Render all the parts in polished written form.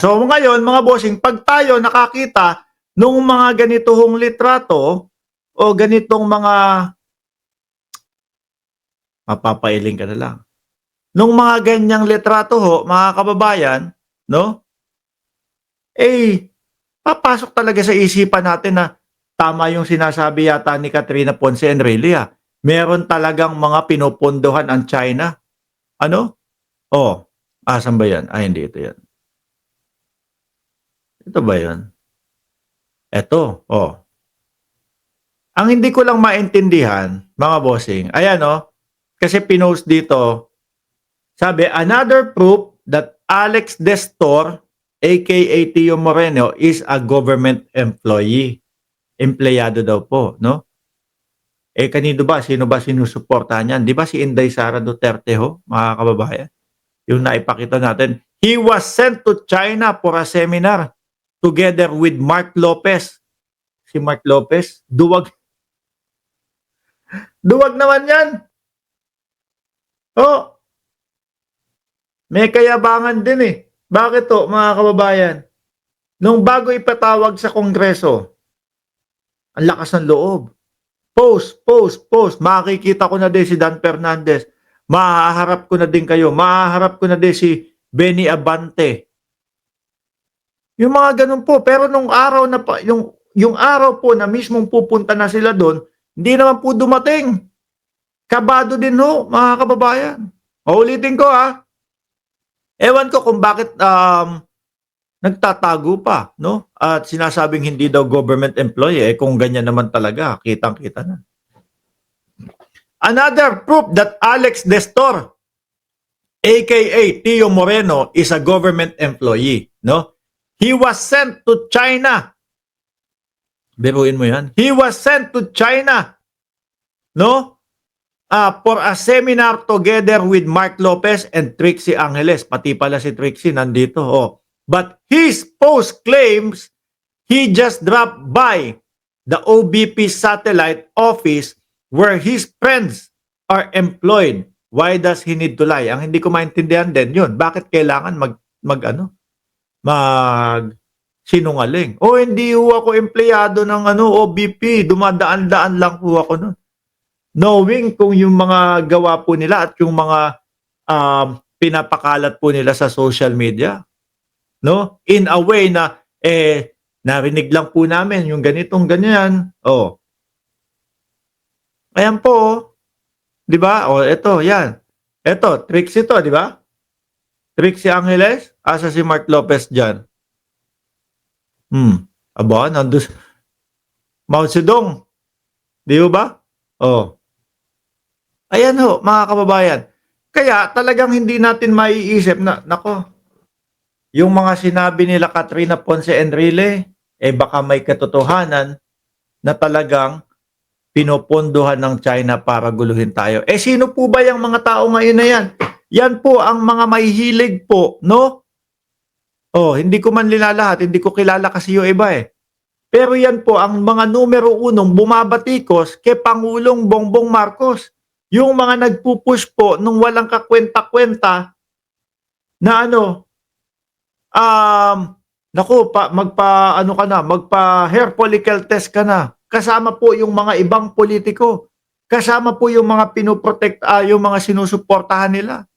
So ngayon mga bossing, pag tayo nakakita nung mga ganitong litrato o ganitong mga mapapailing ka na lang. Nung mga ganyang litrato ho, mga kababayan, no? Eh, papasok talaga sa isipan natin na tama yung sinasabi yata ni Katrina Ponce Enrile. Meron talagang mga pinupundohan ang China. Ano? Oh, asan ba yan? Ay, hindi ito yan. Ito ba yan? Ito, oh. Ang hindi ko lang maintindihan, mga bossing, ayan oh, kasi pinost dito, sabi, another proof that Alex Destor, aka Tio Moreno, is a government employee. Empleyado daw po, no? Eh, kanino ba? Sino ba sinusuportahan niyan? Di ba si Inday Sara Duterte ho, mga kababayan? Yung naipakita natin. He was sent to China for a seminar together with Mark Lopez. Si Mark Lopez, duwag. Duwag naman yan. Oh, may kayabangan din eh. Bakit to, mga kababayan? Nung bago ipatawag sa Kongreso, ang lakas ng loob. Post. Makikita ko na din si Dan Fernandez. Mahaharap ko na din kayo. Mahaharap ko na din si Benny Abante. Yung mga ganun po. Pero nung araw na pa, yung araw po na mismong pupunta na sila doon, hindi naman po dumating. Kabado din ho, mga kababayan. Ulitin ko ha. Ewan ko kung bakit nagtatago pa, no? At sinasabing hindi daw government employee, eh kung ganyan naman talaga, kitang-kita na. Another proof that Alex Destor, aka Tio Moreno, is a government employee, no? He was sent to China. Biruin mo yan. He was sent to China, no? For a seminar together with Mark Lopez and Trixie Angeles. Pati pala si Trixie nandito. Oh. But his post claims he just dropped by the OBP satellite office where his friends are employed. Why does he need to lie? Ang hindi ko maintindihan din yun. Bakit kailangan mag sinungaling? O hindi ho ako empleyado ng OBP. Dumadaan-daan lang ho ako nun. Knowing kung yung mga gawa po nila at yung mga pinapakalat po nila sa social media, no? In a way na narinig lang po namin yung ganitong ganyan. Oh. Ayan po, oh. 'Di ba? Oh, ito, yan. Ito, Trixie ito, 'di ba? Trixie Angeles, asa si Mark Lopez diyan? Aba, nandun Mao Zedong. Di ba? Oh. Ayan ho, mga kababayan. Kaya talagang hindi natin maiisip na, nako, yung mga sinabi nila Katrina Ponce Enrile, baka may katotohanan na talagang pinopondohan ng China para guluhin tayo. Sino po ba yung mga tao ngayon na yan? Yan po ang mga mahihilig po, no? Oh, hindi ko man linalahat, hindi ko kilala kasi yung iba eh. Pero yan po ang mga numero unong bumabatikos kay Pangulong Bongbong Marcos. Yung mga nagpupush po nung walang kakwenta-kwenta na magpa hair follicle test ka na. Kasama po yung mga ibang politiko. Kasama po yung mga pinoprotect, yung mga sinusuportahan nila.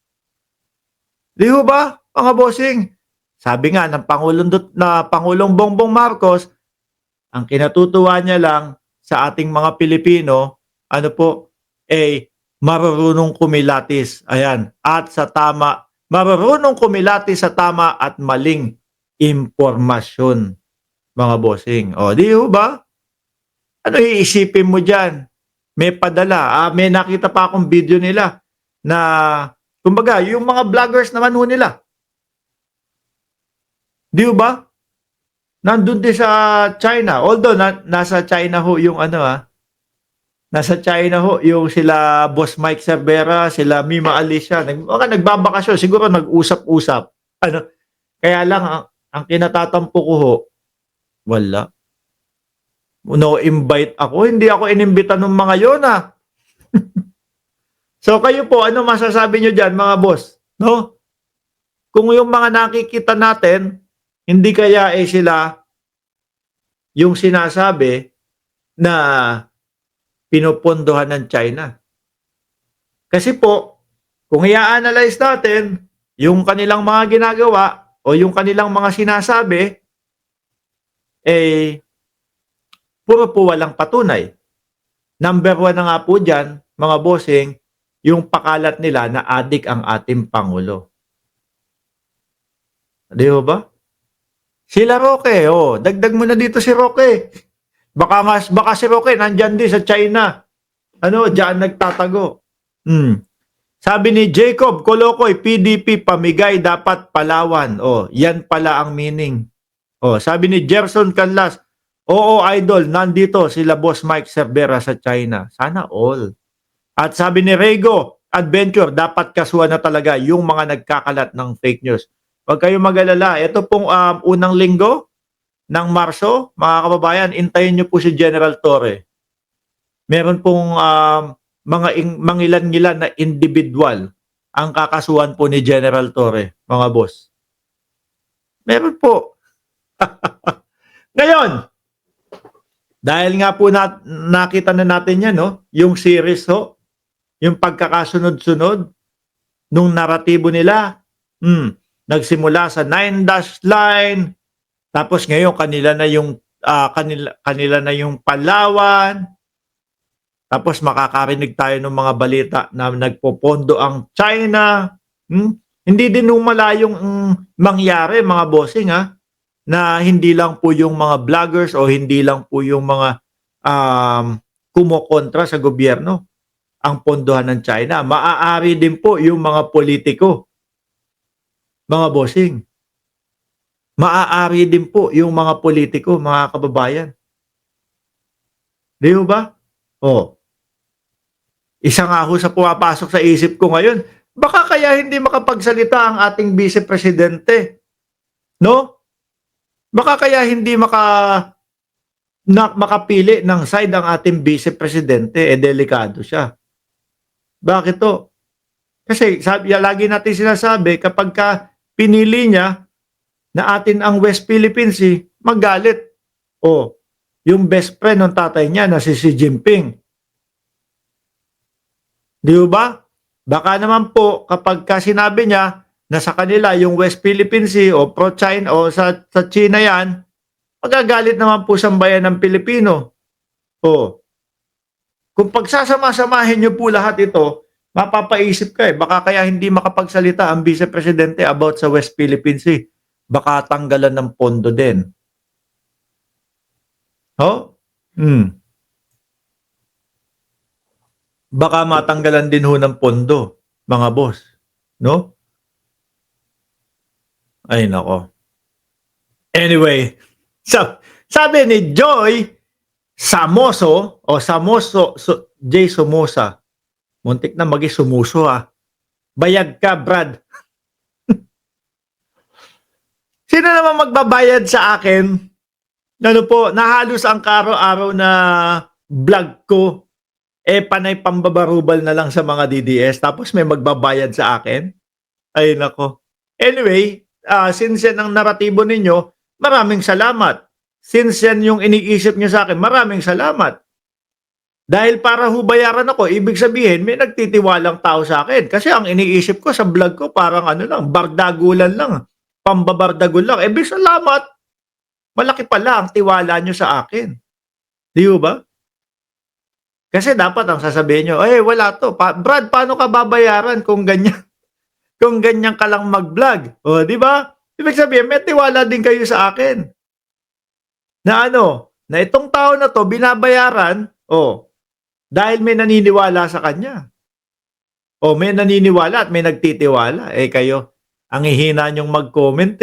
Di ho ba, mga bossing? Sabi nga ng Pangulong Bongbong Marcos, ang kinatutuwa niya lang sa ating mga Pilipino, marunong kumilatis. Ayan. At marunong kumilatis sa tama at maling impormasyon, mga bossing. O, di ho ba? Ano iisipin mo dyan? May padala. May nakita pa akong video nila na, kumbaga, yung mga vloggers naman ho nila. Di ho ba? Nandun din sa China. Although, nasa China ho yung nasa China ho, yung sila Boss Mike Cervera, sila Mima Alicia, nagbabakasyon, siguro nag-usap-usap. Kaya lang, ang kinatatampo ko ho, wala. No invite ako, hindi ako inimbita ng mga yon So kayo po, ano masasabi nyo dyan mga boss? No? Kung yung mga nakikita natin, Hindi kaya sila yung sinasabi na pinopondohan ng China. Kasi po, kung i-analyze natin yung kanilang mga ginagawa o yung kanilang mga sinasabi, puro po walang patunay. Number 1 na nga po dyan, mga bossing, yung pakalat nila na adik ang ating Pangulo. Di ba? Sila Roque, dagdag mo na dito si Roque. Baka si Roque nandyan din sa China. Diyan nagtatago. Sabi ni Jacob Colocoy, PDP pamigay dapat Palawan. Yan pala ang meaning. Sabi ni Gerson Canlas, oo idol, nandito sila Boss Mike Cervera sa China. Sana all. At sabi ni Rego Adventure, dapat kasuhan na talaga yung mga nagkakalat ng fake news. Huwag kayong mag-alala. Ito pong unang linggo ng Marso, mga kababayan, intayin nyo po si General Torre. Meron pong mangilan-ngilan na individual ang kakasuhan po ni General Torre, mga boss. Meron po. Ngayon, dahil nga po nakita na natin yan, yung series, yung pagkakasunod-sunod nung naratibo nila, nagsimula sa 9-dash line, tapos ngayon kanila na yung Palawan, tapos makakarinig tayo ng mga balita na nagpopondo ang China. Hindi din nung malayong mangyari, mga bossing, na hindi lang po yung mga vloggers o hindi lang po yung mga kumokontra sa gobyerno ang pondohan ng China. Maaari din po yung mga politiko, mga bossing. Maaari din po yung mga politiko, mga kababayan. Di ba? Isa nga ho sa pumapasok sa isip ko ngayon, baka kaya hindi makapagsalita ang ating Vice Presidente. No? Baka kaya hindi makapili ng side ang ating Vice Presidente, delikado siya. Bakit to? Kasi lagi natin sinasabi, kapag pinili niya na atin ang West Philippine Sea, magalit. Yung best friend ng tatay niya na si Xi Jinping. Di ba? Baka naman po kapag sinabi niya na sa kanila yung West Philippine Sea o pro-China o sa China yan, magagalit naman po sa bayan ng Pilipino. Kung pagsasama-samahin niyo po lahat ito, mapapaisip ka baka kaya hindi makapagsalita ang Vice Presidente about sa West Philippine Sea. Baka tanggalan ng pondo din. Baka matanggalan din ho ng pondo, mga boss. No? Ay, nako. Anyway, sabi ni Joy Samoso, Jay Somoza. Muntik na sumuso, Bayag ka, Brad. Sino naman magbabayad sa akin? Nahalos ang karaw-araw na vlog ko, panay pambabarubal na lang sa mga DDS, tapos may magbabayad sa akin? Ay, nako. Anyway, since yan ang naratibo ninyo, maraming salamat. Since yan yung iniisip nyo sa akin, maraming salamat. Dahil para bayaran ako, ibig sabihin, may nagtitiwalang tao sa akin. Kasi ang iniisip ko sa vlog ko, parang bardagulan lang. Pambabardagul lang. Salamat. Malaki pala ang tiwala nyo sa akin. Di ba? Kasi dapat ang sasabihin nyo, wala to. Brad, paano ka babayaran kung ganyan? Kung ganyan ka lang mag-vlog. Di ba? Ibig sabihin, may tiwala din kayo sa akin. Na na itong tao na to, binabayaran, dahil may naniniwala sa kanya. May naniniwala at may nagtitiwala. Kayo, ang hihina nyong mag-comment